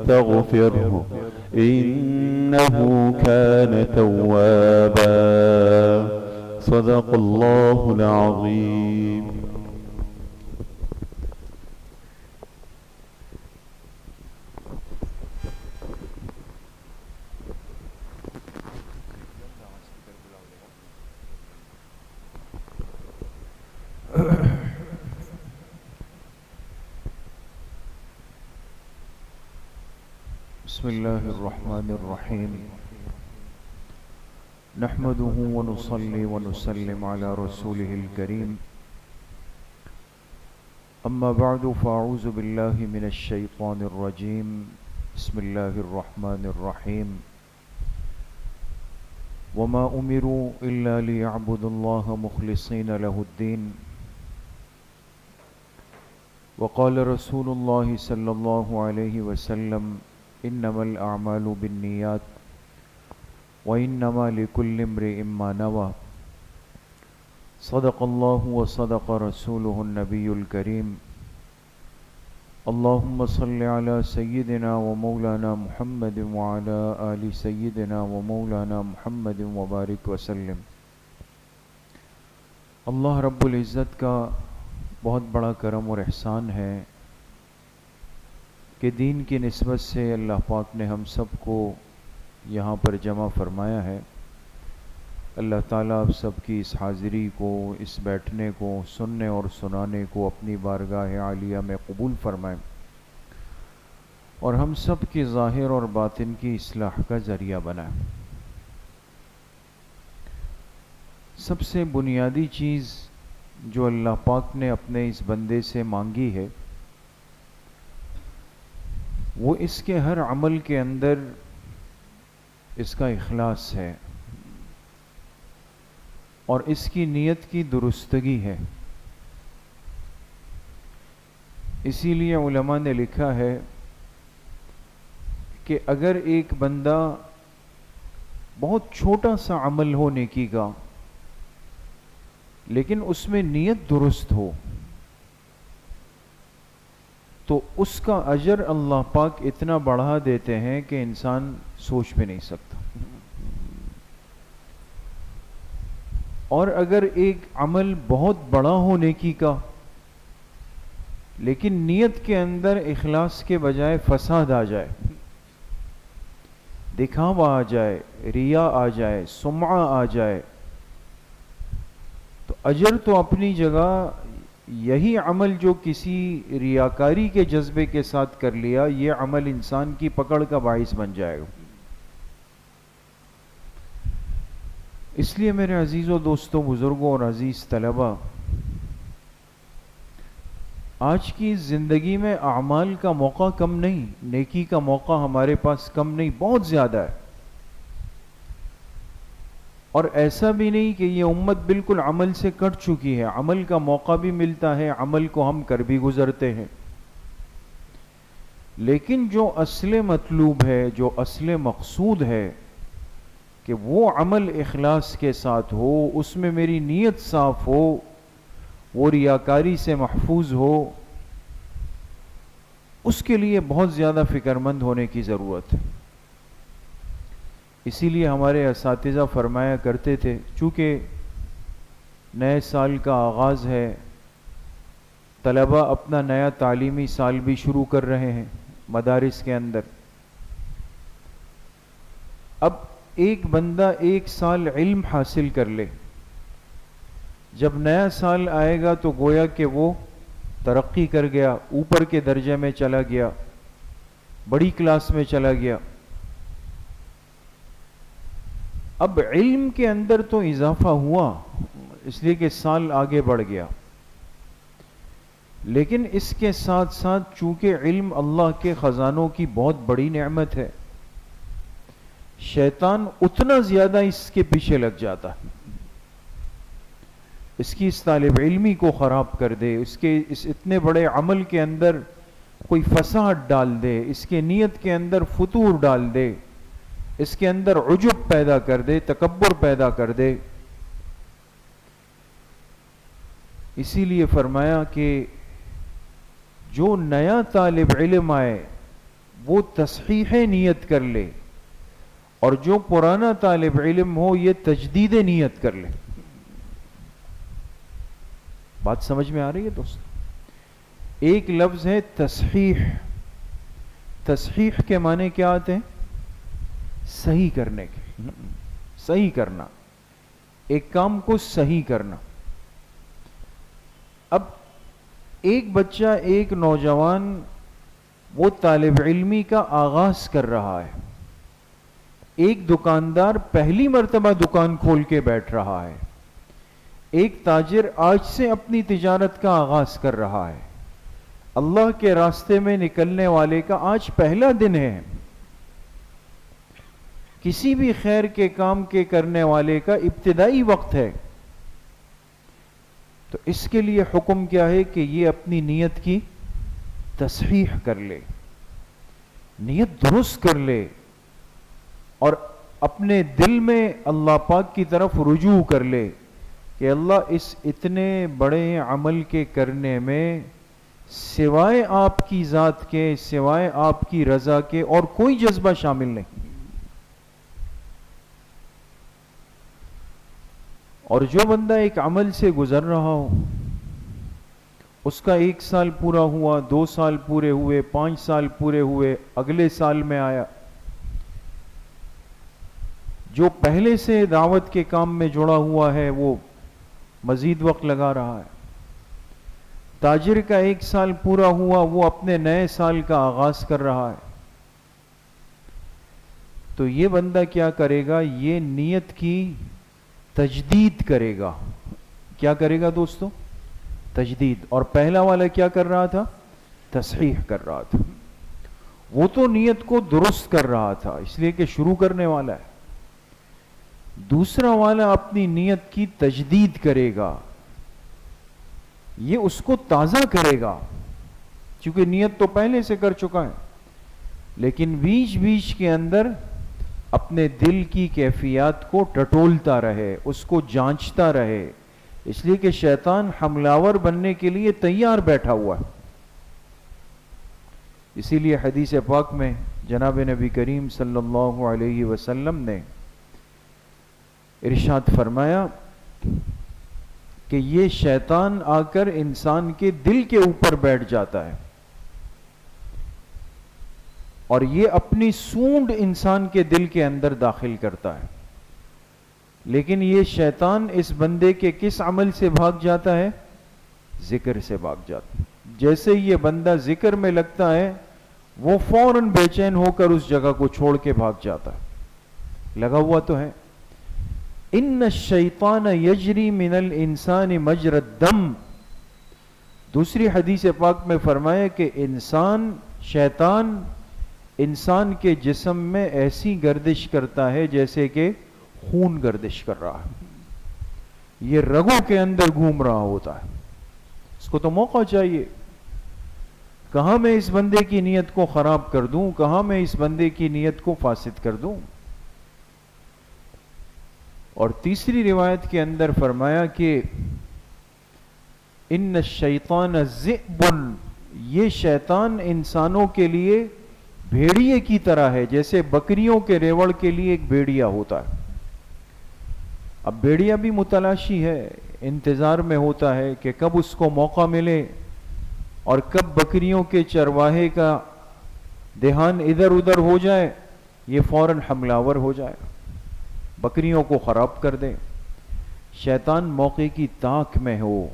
واستغفره إنه كان توابا. صدق الله العظيم. بسم الله الرحمن الرحيم. نحمده ونصلي ونسلم على رسوله الكريم. أما بعد فأعوذ بالله من الشيطان الرجيم. بسم الله الرحمن الرحيم. وما أمروا إلا ليعبدوا الله مخلصين له الدين. وقال رسول الله صلى الله عليه وسلم انما الاعمال بالنیات وانما لكل امرئ ما نوى. صدق الله وصدق رسوله النبي الكريم. اللهم صل على سيدنا ومولانا محمد وعلى آل سيدنا ومولانا محمد وبارك وسلم. اللہ رب العزت کا بہت بڑا کرم اور احسان ہے کہ دین کی نسبت سے اللہ پاک نے ہم سب کو یہاں پر جمع فرمایا ہے. اللہ تعالیٰ آپ سب کی اس حاضری کو، اس بیٹھنے کو، سننے اور سنانے کو اپنی بارگاہ عالیہ میں قبول فرمائے اور ہم سب کی ظاہر اور باطن کی اصلاح کا ذریعہ بنائے. سب سے بنیادی چیز جو اللہ پاک نے اپنے اس بندے سے مانگی ہے وہ اس کے ہر عمل کے اندر اس کا اخلاص ہے اور اس کی نیت کی درستگی ہے. اسی لیے علماء نے لکھا ہے کہ اگر ایک بندہ بہت چھوٹا سا عمل ہو نیکی کا لیکن اس میں نیت درست ہو تو اس کا اجر اللہ پاک اتنا بڑھا دیتے ہیں کہ انسان سوچ بھی نہیں سکتا. اور اگر ایک عمل بہت بڑا ہو نیکی کا لیکن نیت کے اندر اخلاص کے بجائے فساد آ جائے، دکھاوا آ جائے، ریا آ جائے، سمعہ آ جائے، تو اجر تو اپنی جگہ یہی عمل جو کسی ریاکاری کے جذبے کے ساتھ کر لیا یہ عمل انسان کی پکڑ کا باعث بن جائے گا. اس لیے میرے عزیزوں، دوستوں، بزرگوں اور عزیز طلبہ، آج کی زندگی میں اعمال کا موقع کم نہیں، نیکی کا موقع ہمارے پاس کم نہیں، بہت زیادہ ہے. اور ایسا بھی نہیں کہ یہ امت بالکل عمل سے کٹ چکی ہے، عمل کا موقع بھی ملتا ہے، عمل کو ہم کر بھی گزرتے ہیں. لیکن جو اصل مطلوب ہے، جو اصل مقصود ہے کہ وہ عمل اخلاص کے ساتھ ہو، اس میں میری نیت صاف ہو، وہ ریاکاری سے محفوظ ہو، اس کے لیے بہت زیادہ فکر مند ہونے کی ضرورت ہے. اسی لیے ہمارے اساتذہ فرمایا کرتے تھے چونکہ نئے سال کا آغاز ہے، طلبہ اپنا نیا تعلیمی سال بھی شروع کر رہے ہیں مدارس کے اندر. اب ایک بندہ ایک سال علم حاصل کر لے، جب نیا سال آئے گا تو گویا کہ وہ ترقی کر گیا، اوپر کے درجے میں چلا گیا، بڑی کلاس میں چلا گیا. اب علم کے اندر تو اضافہ ہوا اس لیے کہ سال آگے بڑھ گیا، لیکن اس کے ساتھ ساتھ چونکہ علم اللہ کے خزانوں کی بہت بڑی نعمت ہے، شیطان اتنا زیادہ اس کے پیچھے لگ جاتا ہے، اس کی اس طالب علمی کو خراب کر دے، اس کے اس اتنے بڑے عمل کے اندر کوئی فساد ڈال دے، اس کے نیت کے اندر فتور ڈال دے، اس کے اندر عجب پیدا کر دے، تکبر پیدا کر دے. اسی لیے فرمایا کہ جو نیا طالب علم آئے، وہ تصحیح نیت کر لے، اور جو پرانا طالب علم ہو یہ تجدید نیت کر لے۔ بات سمجھ میں آ رہی ہے دوست؟ ایک لفظ ہے تصحیح۔ تصحیح کے معنی کیا آتے ہیں؟ صحیح کرنے کے، صحیح کرنا، ایک کام کو صحیح کرنا۔ اب ایک بچہ، ایک نوجوان، وہ طالب علمی کا آغاز کر رہا ہے، ایک دکاندار پہلی مرتبہ دکان کھول کے بیٹھ رہا ہے، ایک تاجر آج سے اپنی تجارت کا آغاز کر رہا ہے، اللہ کے راستے میں نکلنے والے کا آج پہلا دن ہے، کسی بھی خیر کے کام کے کرنے والے کا ابتدائی وقت ہے۔ تو اس کے لیے حکم کیا ہے کہ یہ اپنی نیت کی تصحیح کر لے، نیت درست کر لے، اور اپنے دل میں اللہ پاک کی طرف رجوع کر لے کہ اللہ اس اتنے بڑے عمل کے کرنے میں سوائے آپ کی ذات کے، سوائے آپ کی رضا کے اور کوئی جذبہ شامل نہیں۔ اور جو بندہ ایک عمل سے گزر رہا ہو، اس کا 1 سال پورا ہوا، 2 سال پورے ہوئے، 5 سال پورے ہوئے، اگلے سال میں آیا، جو پہلے سے دعوت کے کام میں جڑا ہوا ہے وہ مزید وقت لگا رہا ہے، تاجر کا 1 سال پورا ہوا، وہ اپنے نئے سال کا آغاز کر رہا ہے۔ تو یہ بندہ کیا کرے گا؟ یہ نیت کی تجدید کرے گا۔ کیا کرے گا دوستو؟ تجدید۔ اور پہلا والا کیا کر رہا تھا؟ تصحیح کر رہا تھا۔ وہ تو نیت کو درست کر رہا تھا اس لیے کہ شروع کرنے والا ہے۔ دوسرا والا اپنی نیت کی تجدید کرے گا، یہ اس کو تازہ کرے گا، چونکہ نیت تو پہلے سے کر چکا ہے، لیکن بیچ بیچ کے اندر اپنے دل کی کیفیات کو ٹٹولتا رہے، اس کو جانچتا رہے، اس لیے کہ شیطان حملہ بننے کے لیے تیار بیٹھا ہوا ہے۔ اسی لیے حدیث پاک میں جناب نبی کریم صلی اللہ علیہ وسلم نے ارشاد فرمایا کہ یہ شیطان آ کر انسان کے دل کے اوپر بیٹھ جاتا ہے، اور یہ اپنی سونڈ انسان کے دل کے اندر داخل کرتا ہے، لیکن یہ شیطان اس بندے کے کس عمل سے بھاگ جاتا ہے؟ ذکر سے بھاگ جاتا ہے۔ جیسے یہ بندہ ذکر میں لگتا ہے، وہ فوراً بے چین ہو کر اس جگہ کو چھوڑ کے بھاگ جاتا ہے۔ لگا ہوا تو ہے۔ ان الشیطان یجری من الانسان مجری الدم، دوسری حدیث پاک میں فرمایا کہ شیطان انسان کے جسم میں ایسی گردش کرتا ہے جیسے کہ خون گردش کر رہا ہے، یہ رگوں کے اندر گھوم رہا ہوتا ہے۔ اس کو تو موقع چاہیے، کہاں میں اس بندے کی نیت کو خراب کر دوں، کہاں میں اس بندے کی نیت کو فاسد کر دوں۔ اور تیسری روایت کے اندر فرمایا کہ ان الشیطان ذئب، یہ شیطان انسانوں کے لیے بھیڑیے کی طرح ہے، جیسے بکریوں کے ریوڑ کے لیے ایک بھیڑیا ہوتا ہے۔ اب بھیڑیا بھی متلاشی ہے، انتظار میں ہوتا ہے کہ کب اس کو موقع ملے اور کب بکریوں کے چرواہے کا دھیان ادھر ادھر ہو جائے، یہ فوراً حملہ آور ہو جائے، بکریوں کو خراب کر دے۔ شیطان موقع کی تاک میں ہو،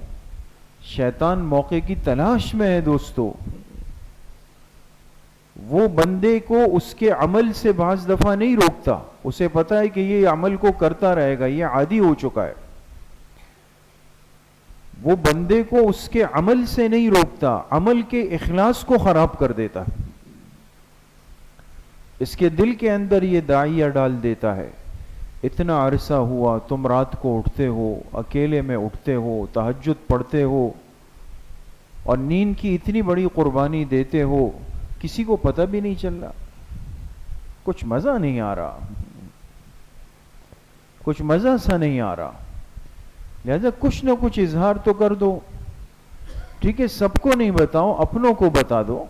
شیطان موقع کی تلاش میں ہے دوستو۔ وہ بندے کو اس کے عمل سے بعض دفعہ نہیں روکتا، اسے پتا ہے کہ یہ عمل کو کرتا رہے گا، یہ عادی ہو چکا ہے۔ وہ بندے کو اس کے عمل سے نہیں روکتا، عمل کے اخلاص کو خراب کر دیتا ہے، اس کے دل کے اندر یہ داعیہ ڈال دیتا ہے۔ اتنا عرصہ ہوا تم رات کو اٹھتے ہو، اکیلے میں اٹھتے ہو، تہجد پڑھتے ہو، اور نیند کی اتنی بڑی قربانی دیتے ہو، کسی کو پتہ بھی نہیں چل رہا، کچھ مزہ نہیں آ رہا، کچھ مزہ سا نہیں آ رہا، لہذا کچھ نہ کچھ اظہار تو کر دو۔ ٹھیک ہے، سب کو نہیں بتاؤ، اپنوں کو بتا دو۔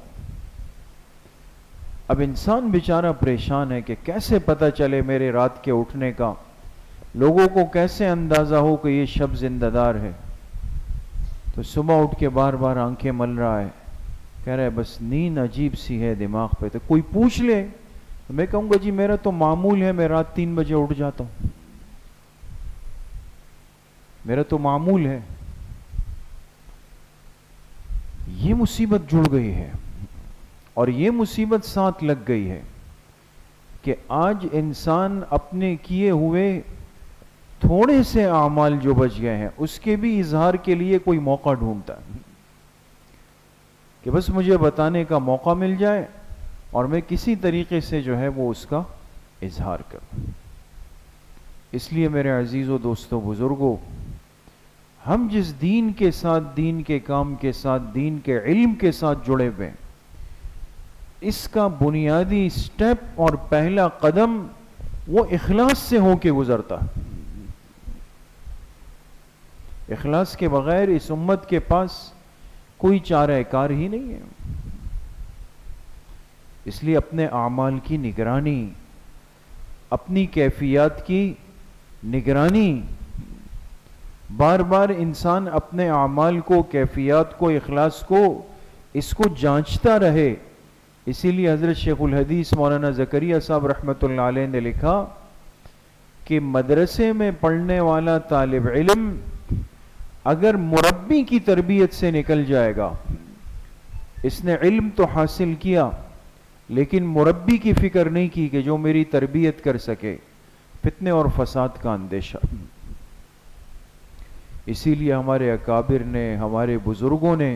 اب انسان بیچارہ پریشان ہے کہ کیسے پتہ چلے میرے رات کے اٹھنے کا، لوگوں کو کیسے اندازہ ہو کہ یہ شب زندہ دار ہے. تو صبح اٹھ کے بار بار آنکھیں مل رہا ہے، کہہ رہا ہے بس نیند عجیب سی ہے دماغ پہ. تو کوئی پوچھ لے تو میں کہوں گا جی میرا تو معمول ہے، میں رات 3 بجے اٹھ جاتا ہوں، میرا تو معمول ہے. یہ مصیبت جڑ گئی ہے، اور یہ مصیبت ساتھ لگ گئی ہے کہ آج انسان اپنے کیے ہوئے تھوڑے سے اعمال جو بچ گئے ہیں اس کے بھی اظہار کے لیے کوئی موقع ڈھونڈتا ہے کہ بس مجھے بتانے کا موقع مل جائے اور میں کسی طریقے سے جو ہے وہ اس کا اظہار کروں. اس لیے میرے عزیزو دوستو بزرگوں، ہم جس دین کے ساتھ، دین کے کام کے ساتھ، دین کے علم کے ساتھ جڑے ہوئے ہیں، اس کا بنیادی سٹیپ اور پہلا قدم وہ اخلاص سے ہو کے گزرتا ہے. اخلاص کے بغیر اس امت کے پاس کوئی چارہ کار ہی نہیں ہے. اس لیے اپنے اعمال کی نگرانی، اپنی کیفیات کی نگرانی، بار بار انسان اپنے اعمال کو، کیفیات کو، اخلاص کو، اس کو جانچتا رہے. اسی لیے حضرت شیخ الحدیث مولانا زکریا صاحب رحمۃ اللہ علیہ نے لکھا کہ مدرسے میں پڑھنے والا طالب علم اگر مربی کی تربیت سے نکل جائے گا، اس نے علم تو حاصل کیا لیکن مربی کی فکر نہیں کی کہ جو میری تربیت کر سکے، فتنے اور فساد کا اندیشہ. اسی لیے ہمارے اکابر نے، ہمارے بزرگوں نے،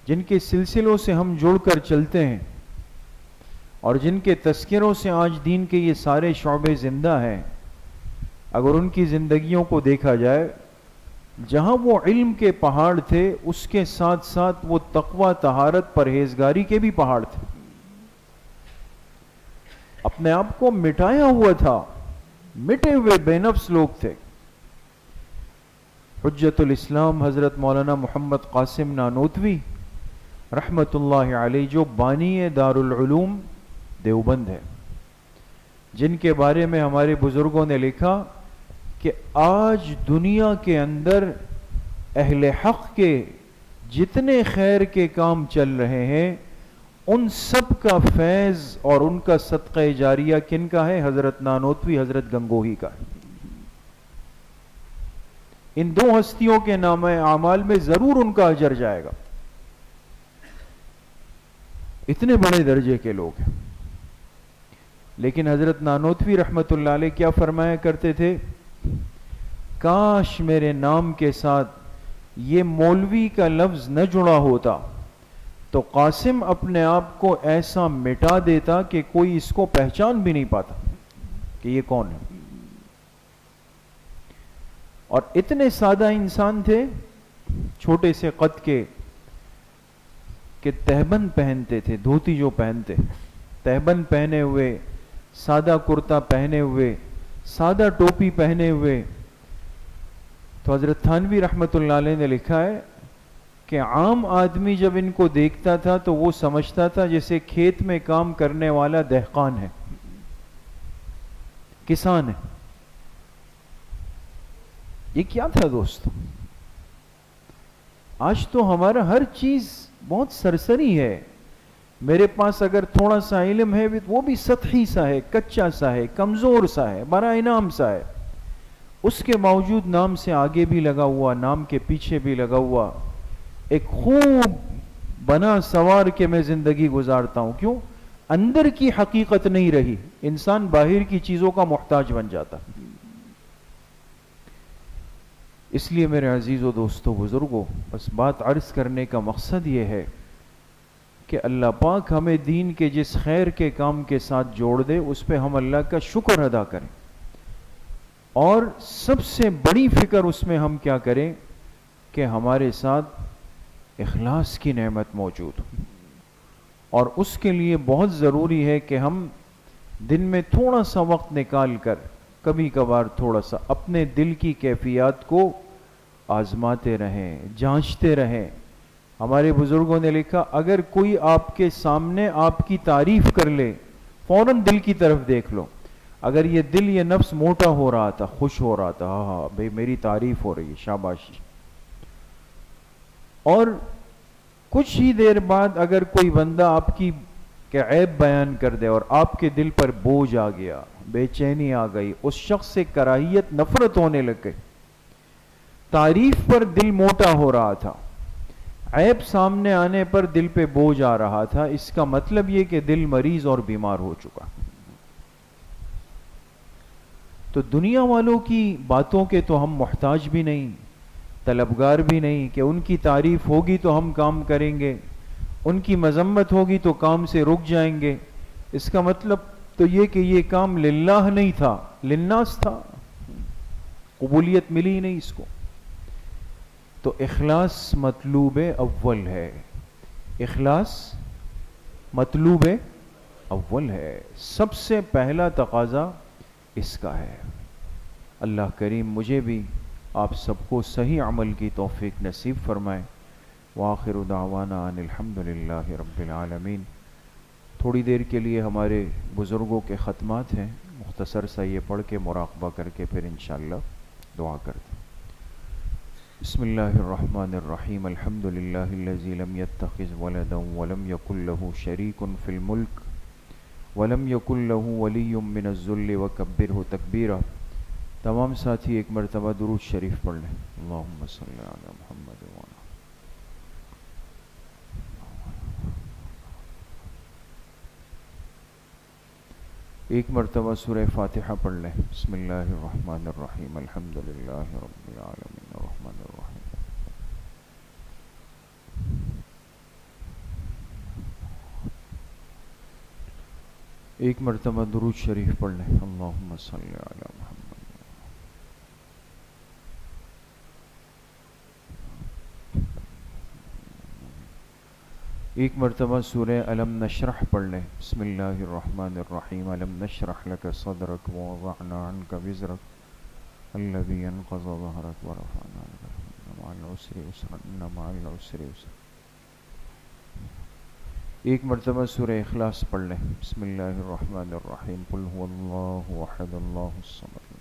جن کے سلسلوں سے ہم جڑ کر چلتے ہیں اور جن کے تذکروں سے آج دین کے یہ سارے شعبے زندہ ہیں، اگر ان کی زندگیوں کو دیکھا جائے، جہاں وہ علم کے پہاڑ تھے اس کے ساتھ ساتھ وہ تقوی، طہارت، پرہیزگاری کے بھی پہاڑ تھے. اپنے آپ کو مٹایا ہوا تھا، مٹے ہوئے بے نفس لوگ تھے. حجت الاسلام حضرت مولانا محمد قاسم نانوتوی رحمت اللہ علیہ، جو بانی دار العلوم دیوبند ہے، جن کے بارے میں ہمارے بزرگوں نے لکھا کہ آج دنیا کے اندر اہل حق کے جتنے خیر کے کام چل رہے ہیں ان سب کا فیض اور ان کا صدقہ جاریہ کن کا ہے؟ حضرت نانوتوی، حضرت گنگوہی کا. ان دو ہستیوں کے نام اعمال میں ضرور ان کا اجر جائے گا. اتنے بڑے درجے کے لوگ ہیں. لیکن حضرت نانوتوی رحمت اللہ علیہ کیا فرمایا کرتے تھے؟ کاش میرے نام کے ساتھ یہ مولوی کا لفظ نہ جڑا ہوتا تو قاسم اپنے آپ کو ایسا مٹا دیتا کہ کوئی اس کو پہچان بھی نہیں پاتا کہ یہ کون ہے. اور اتنے سادہ انسان تھے، چھوٹے سے قد کے، کہ تہبند پہنتے تھے، دھوتی جو پہنتے، تہبند پہنے ہوئے، سادہ کرتا پہنے ہوئے، سادہ ٹوپی پہنے ہوئے. تو حضرت تھانوی رحمت اللہ علیہ نے لکھا ہے کہ عام آدمی جب ان کو دیکھتا تھا تو وہ سمجھتا تھا جیسے کھیت میں کام کرنے والا دہقان ہے، کسان ہے. یہ کیا تھا دوستو؟ آج تو ہمارا ہر چیز بہت سرسری ہے. میرے پاس اگر تھوڑا سا علم ہے وہ بھی سطحی سا ہے، کچا سا ہے، کمزور سا ہے، برا انعام سا ہے. اس کے باوجود نام سے آگے بھی لگا ہوا، نام کے پیچھے بھی لگا ہوا، ایک خوب بنا سوار کے میں زندگی گزارتا ہوں. کیوں؟ اندر کی حقیقت نہیں رہی، انسان باہر کی چیزوں کا محتاج بن جاتا. اس لیے میرے عزیزو دوستو بزرگوں، بس بات عرض کرنے کا مقصد یہ ہے کہ اللہ پاک ہمیں دین کے جس خیر کے کام کے ساتھ جوڑ دے اس پہ ہم اللہ کا شکر ادا کریں، اور سب سے بڑی فکر اس میں ہم کیا کریں کہ ہمارے ساتھ اخلاص کی نعمت موجود ہو. اور اس کے لیے بہت ضروری ہے کہ ہم دن میں تھوڑا سا وقت نکال کر کبھی کبھار تھوڑا سا اپنے دل کی کیفیات کو آزماتے رہیں، جانچتے رہیں ہمارے بزرگوں نے لکھا اگر کوئی آپ کے سامنے آپ کی تعریف کر لے فوراً دل کی طرف دیکھ لو. اگر یہ دل یہ نفس موٹا ہو رہا تھا خوش ہو رہا تھا ہاں ہاں بھئی میری تعریف ہو رہی ہے شاباشی, اور کچھ ہی دیر بعد اگر کوئی بندہ آپ کی کہ عیب بیان کر دے اور آپ کے دل پر بوجھ آ گیا, بے چینی آ گئی, اس شخص سے کراہیت نفرت ہونے لگ گئی. تعریف پر دل موٹا ہو رہا تھا, عیب سامنے آنے پر دل پہ بوجھ آ رہا تھا, اس کا مطلب یہ کہ دل مریض اور بیمار ہو چکا. تو دنیا والوں کی باتوں کے تو ہم محتاج بھی نہیں, طلبگار بھی نہیں کہ ان کی تعریف ہوگی تو ہم کام کریں گے, ان کی مذمت ہوگی تو کام سے رک جائیں گے. اس کا مطلب تو یہ کہ یہ کام للہ نہیں تھا, للناس تھا, قبولیت ملی ہی نہیں اس کو. تو اخلاص مطلوب اول ہے, اخلاص مطلوب اول ہے, سب سے پہلا تقاضا اس کا ہے. اللہ کریم مجھے بھی آپ سب کو صحیح عمل کی توفیق نصیب فرمائے. وآخر دعوانا ان الحمدللہ رب العالمین. تھوڑی دیر کے لیے ہمارے بزرگوں کے ختمات ہیں, مختصر سا یہ پڑھ کے مراقبہ کر کے پھر انشاءاللہ دعا کرتے ہیں. بسم اللہ الرحمن الرحیم. الحمدللہ الذی لم يتخذ ولدا ولم يكن له شریک فی الملک ولم يكن له ولی من الذل وکبرہ تکبیرا. تمام ساتھی ایک مرتبہ درود شریف پڑھ لیں. اللہم صلی علی محمد وعلی. ایک مرتبہ سورہ فاتحہ پڑھ لیں. بسم اللہ الرحمن الرحیم. الحمدللہ رب العالمین الرحمن الرحیم. ایک مرتبہ درود شریف پڑھ لیں. اللہم صلی علی محمد. ایک مرتبہ سورہ الم نشرح پڑھ لیں. بسم اللہ الرحمن الرحیم. الم نشرح لک صدرک ووضعنا عنک وزرک الذی انقض ظہرک ورفعنا لک مع العسر یسرا ان مع العسر یسرا. ایک مرتبہ سورہ اخلاص پڑھ لیں. بسم اللہ الرحمن الرحیم. قل هو اللہ احد اللہ الصمد.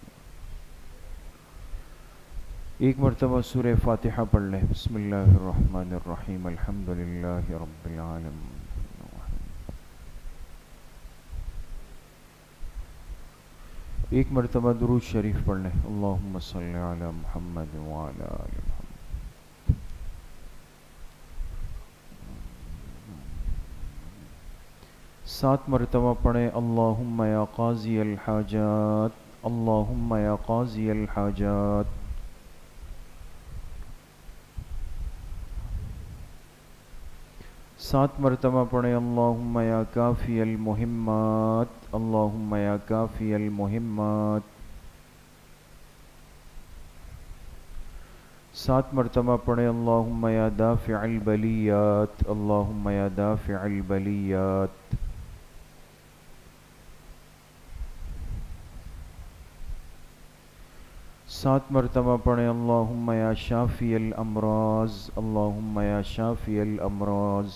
ایک مرتبہ سورہ فاتحہ پڑھ لیں. بسم اللہ الرحمن الرحیم. الحمدللہ رب العالمین. ایک مرتبہ درود شریف پڑھ لیں. اللہم صلی علی محمد وعلی آل محمد. سات مرتبہ پڑھیں. اللہم یا قاضی الحاجات, اللہم یا قاضی الحاجات. سات مرتبہ پڑھیں. اللہم یا کافی المہمات, اللہم یا کافی المہمات. سات مرتبہ پڑھیں. اللہم یا دافع البلیات, اللہم یا دافع البلیات. سات مرتبہ پڑھیں. اللہم یا شافی الامراض, اللہم یا شافی الامراض.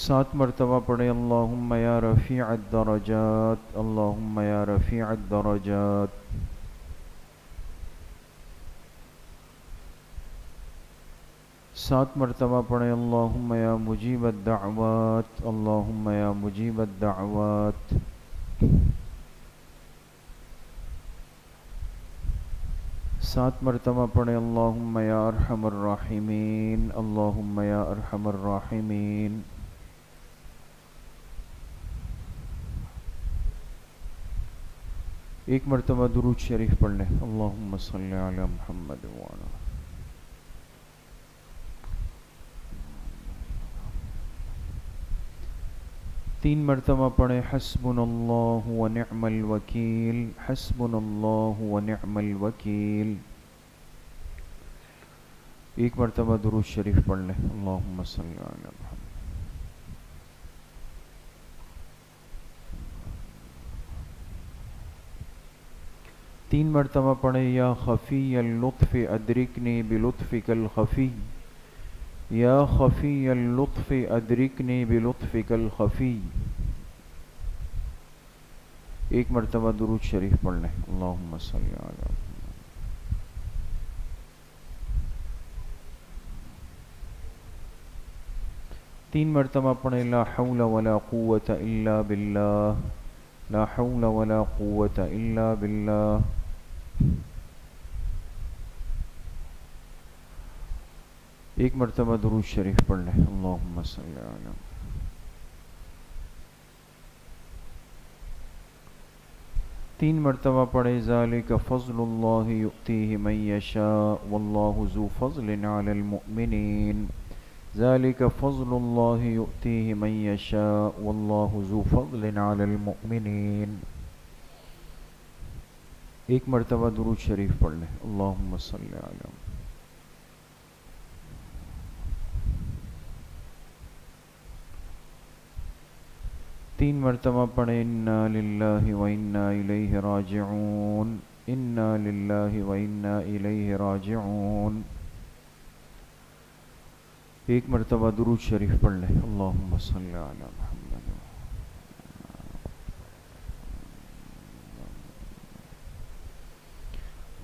سات مرتبہ پڑھیں. اللہم یا رفیع الدرجات, اللہم یا رفیع الدرجات. سات مرتبہ پڑھیں. اللہم یا مجیب الدعوات, اللہم یا مجیب الدعوات. سات مرتبہ پڑھیں. اللہم یا ارحم الراحمین, اللہم یا ارحم الراحمین. ایک مرتبہ درود شریف پڑھ لیں. اللہم صلی علی محمد وعلی. تین مرتبہ پڑھیں. حسبنا اللہ ونعم الوکیل, حسبنا اللہ ونعم الوکیل. ایک مرتبہ درود شریف پڑھ لیں. اللہم صلی علی محمد. 3 مرتبہ پڑھیں یا خفی اللطف ادرکنی بلطفک الخفی، یا خفی اللطف ادرکنی بلطفک الخفی۔ ایک مرتبہ درود شریف پڑھ لیں، اللہم صلی علی۔ 3 مرتبہ پڑھیں لا حول ولا قوة الا باللہ، لا حول ولا قوة الا باللہ۔ ایک مرتبہ درود شریف پڑھ لیں، اللہم صلی علی۔ 3 مرتبہ پڑھیں ذالک فضل اللہ یؤتیہ من یشاء واللہ ذو فضل علی المؤمنین، ذالک فضل اللہ یؤتیہ من یشاء واللہ ذو فضل علی المؤمنین۔ ایک مرتبہ درود شریف پڑھ لیں، اللہم صلی علی۔ 3 مرتبہ پڑھیں انا للہ و انا الیہ راجعون، انا للہ و انا الیہ راجعون۔ ایک مرتبہ درود شریف پڑھ لیں، اللہم صلی علی محمد۔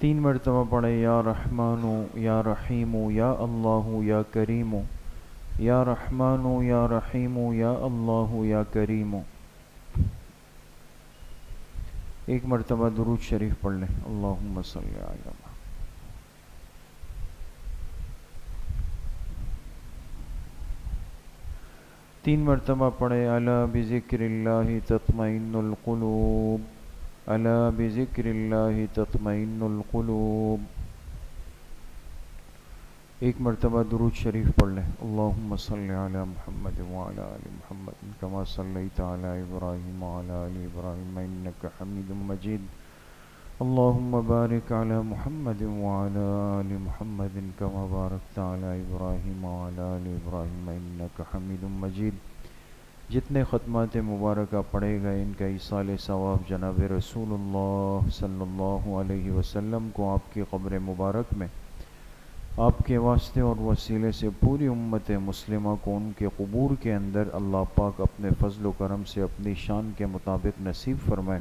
3 مرتبہ پڑھیں یا رحمن یا رحیم یا اللہ یا کریم، یا رحمن یا رحیم یا اللہ یا کریم۔ ایک مرتبہ درود شریف پڑھ لیں، اللہم صلی علی محمد۔ 3 مرتبہ پڑھیں الا بذکر اللہ تطمئن القلوب، الا بذکر اللہ تطمئن القلوب۔ ایک مرتبہ درود شریف پڑھ لیں، اللہم صلی علی محمد وعلی آل محمد کما صلیت علی ابراہیم وعلی آل ابراہیم انک حمید مجید، اللہم بارک علی محمد وعلی آل محمد کما بارکت علی ابراہیم وعلی آل ابراہیم انک حمید مجید۔ جتنے ختمات مبارکہ پڑھے گئے ان کا ایصال ثواب جناب رسول اللہ صلی اللہ علیہ وسلم کو آپ کی قبر مبارک میں آپ کے واسطے اور وسیلے سے پوری امت مسلمہ کو ان کے قبور کے اندر اللہ پاک اپنے فضل و کرم سے اپنی شان کے مطابق نصیب فرمائے۔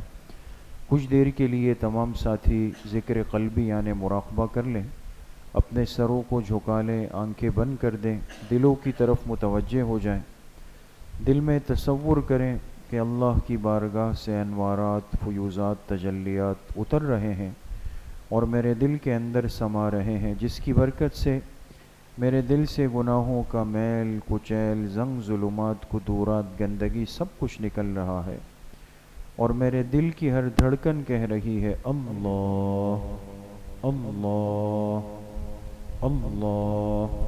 کچھ دیر کے لیے تمام ساتھی ذکر قلبی یعنی مراقبہ کر لیں، اپنے سروں کو جھکا لیں، آنکھیں بند کر دیں، دلوں کی طرف متوجہ ہو جائیں۔ دل میں تصور کریں کہ اللہ کی بارگاہ سے انوارات، فیوزات، تجلیات اتر رہے ہیں اور میرے دل کے اندر سما رہے ہیں، جس کی برکت سے میرے دل سے گناہوں کا میل کچیل، زنگ، ظلمات، کدورات، گندگی سب کچھ نکل رہا ہے، اور میرے دل کی ہر دھڑکن کہہ رہی ہے اللہ اللہ اللہ۔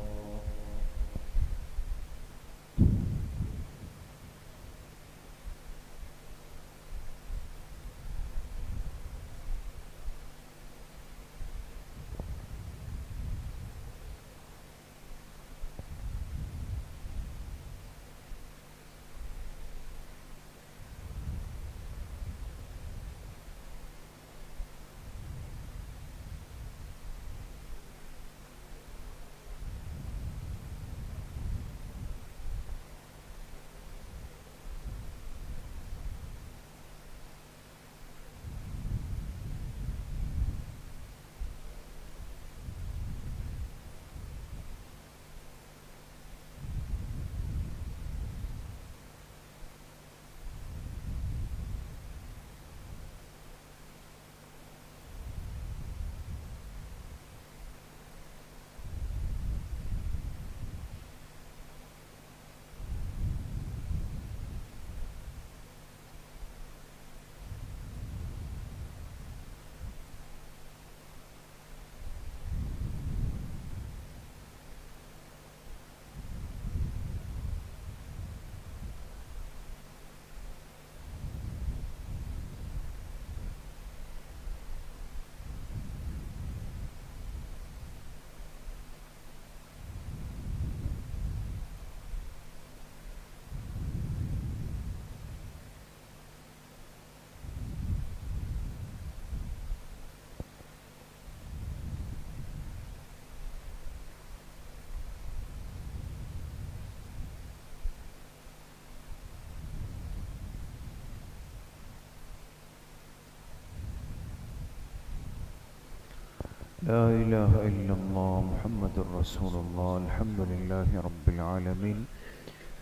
لا الہ الا اللہ محمد الرسول اللہ الحمد للہ رب العالمین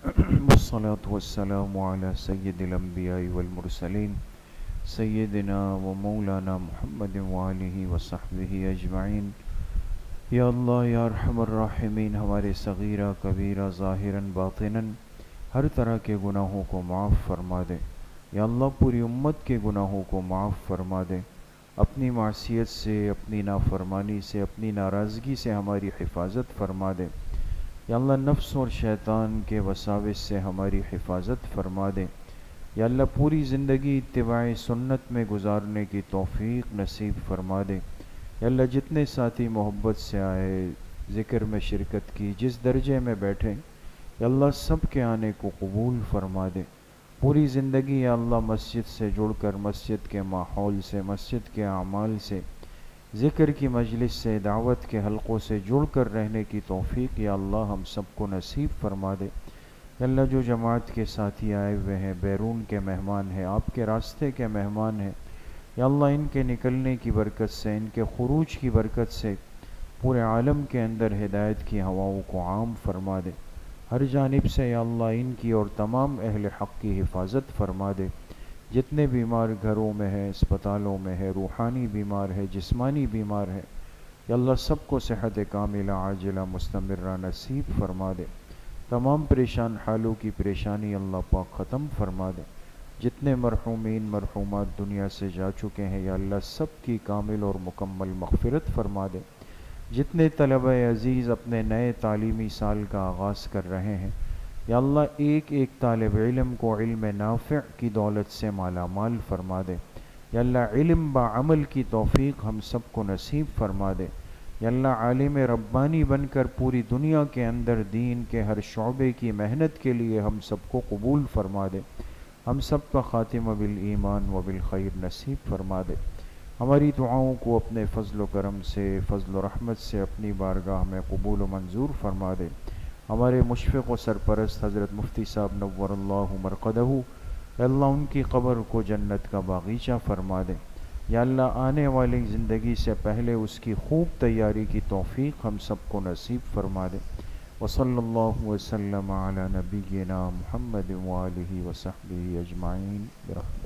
والصلاة والسلام على سید الانبیاء والمرسلین سیدنا و مولانا محمد وآلہ وصحبہ اجمعین۔ یا اللہ یا ارحم الراحمین، ہمارے صغیرہ کبیرہ ظاہراً باطناً ہر طرح کے گناہوں کو معاف فرما دے۔ یا اللہ پوری امت کے گناہوں کو معاف فرما دے، اپنی معصیت سے، اپنی نافرمانی سے، اپنی ناراضگی سے ہماری حفاظت فرما دے۔ یا اللہ نفس اور شیطان کے وساوس سے ہماری حفاظت فرما دے۔ یا اللہ پوری زندگی اتباع سنت میں گزارنے کی توفیق نصیب فرما دے۔ یا اللہ جتنے ساتھی محبت سے آئے، ذکر میں شرکت کی، جس درجے میں بیٹھے، یا اللہ سب کے آنے کو قبول فرما دے۔ پوری زندگی یا اللہ مسجد سے جڑ کر، مسجد کے ماحول سے، مسجد کے اعمال سے، ذکر کی مجلس سے، دعوت کے حلقوں سے جڑ کر رہنے کی توفیق یا اللہ ہم سب کو نصیب فرما دے۔ یا اللہ جو جماعت کے ساتھی آئے ہوئے ہیں، بیرون کے مہمان ہیں، آپ کے راستے کے مہمان ہیں، یا اللہ ان کے نکلنے کی برکت سے، ان کے خروج کی برکت سے پورے عالم کے اندر ہدایت کی ہواؤں کو عام فرما دے۔ ہر جانب سے یا اللہ ان کی اور تمام اہل حق کی حفاظت فرما دے۔ جتنے بیمار گھروں میں ہیں، اسپتالوں میں ہے، روحانی بیمار ہے، جسمانی بیمار ہے، یا اللہ سب کو صحت کاملہ عاجلہ مستمرہ نصیب فرما دے۔ تمام پریشان حالوں کی پریشانی اللہ پاک ختم فرما دے۔ جتنے مرحومین مرحومات دنیا سے جا چکے ہیں یا اللہ سب کی کامل اور مکمل مغفرت فرما دے۔ جتنے طلبہ عزیز اپنے نئے تعلیمی سال کا آغاز کر رہے ہیں، یا اللہ ایک ایک طالب علم کو علم نافع کی دولت سے مالا مال فرما دے۔ یا اللہ علم بعمل کی توفیق ہم سب کو نصیب فرما دے۔ یا اللہ عالم ربانی بن کر پوری دنیا کے اندر دین کے ہر شعبے کی محنت کے لیے ہم سب کو قبول فرما دے۔ ہم سب کا خاتمہ بالایمان و بالخیر نصیب فرما دے۔ ہماری دعاؤں کو اپنے فضل و کرم سے، فضل و رحمت سے اپنی بارگاہ میں قبول و منظور فرما دے۔ ہمارے مشفق و سرپرست حضرت مفتی صاحب نور اللہ مرقدہ، اے اللہ ان کی قبر کو جنت کا باغیچہ فرما دے۔ یا اللہ آنے والی زندگی سے پہلے اس کی خوب تیاری کی توفیق ہم سب کو نصیب فرما دے۔ وصلی اللہ وسلم علی نبینا محمد وآلہ وصحبہ اجمعین برحمتہ۔